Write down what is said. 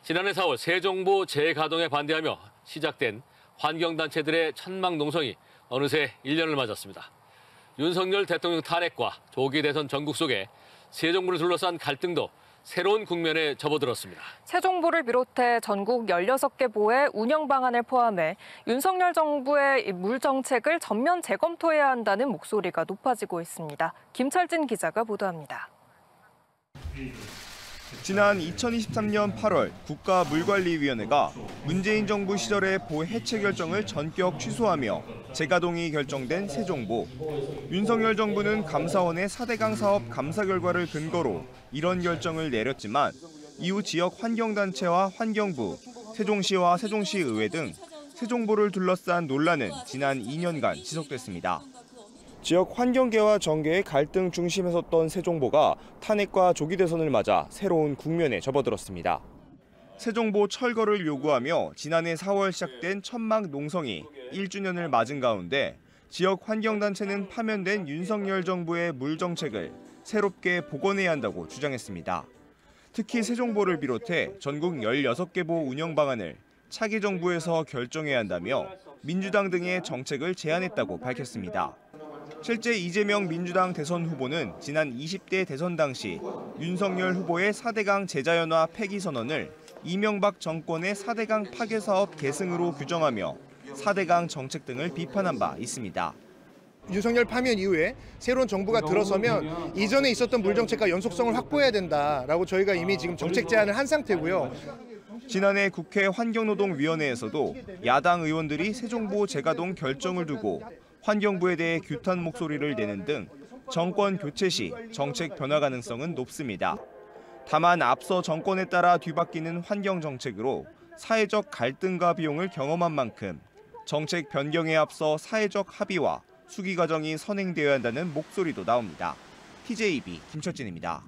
지난해 4월 세종보 재가동에 반대하며 시작된 환경단체들의 천막 농성이 어느새 1년을 맞았습니다. 윤석열 대통령 탄핵과 조기 대선 전국 속에 세종보를 둘러싼 갈등도 새로운 국면에 접어들었습니다. 세종보를 비롯해 전국 16개 보의 운영 방안을 포함해 윤석열 정부의 물 정책을 전면 재검토해야 한다는 목소리가 높아지고 있습니다. 김철진 기자가 보도합니다. 지난 2023년 8월 국가물관리위원회가 문재인 정부 시절의 보 해체 결정을 전격 취소하며 재가동이 결정된 세종보. 윤석열 정부는 감사원의 4대강 사업 감사 결과를 근거로 이런 결정을 내렸지만 이후 지역 환경단체와 환경부, 세종시와 세종시의회 등 세종보를 둘러싼 논란은 지난 2년간 지속됐습니다. 지역 환경계와 정계의 갈등 중심에 섰던 세종보가 탄핵과 조기 대선을 맞아 새로운 국면에 접어들었습니다. 세종보 철거를 요구하며 지난해 4월 시작된 천막 농성이 1주년을 맞은 가운데 지역 환경단체는 파면된 윤석열 정부의 물 정책을 새롭게 복원해야 한다고 주장했습니다. 특히 세종보를 비롯해 전국 16개 보 운영 방안을 차기 정부에서 결정해야 한다며 민주당 등의 정책을 제안했다고 밝혔습니다. 실제 이재명 민주당 대선 후보는 지난 20대 대선 당시 윤석열 후보의 4대강 제자연화 폐기 선언을 이명박 정권의 4대강 파괴 사업 계승으로 규정하며 4대강 정책 등을 비판한 바 있습니다. 윤석열 파면 이후에 새로운 정부가 들어서면 이전에 있었던 물 정책과 연속성을 확보해야 된다라고 저희가 이미 지금 정책 제안을 한 상태고요. 지난해 국회 환경노동위원회에서도 야당 의원들이 세종보 재가동 결정을 두고 환경부에 대해 규탄 목소리를 내는 등 정권 교체 시 정책 변화 가능성은 높습니다. 다만 앞서 정권에 따라 뒤바뀌는 환경 정책으로 사회적 갈등과 비용을 경험한 만큼 정책 변경에 앞서 사회적 합의와 수기 과정이 선행되어야 한다는 목소리도 나옵니다. TJB 김철진입니다.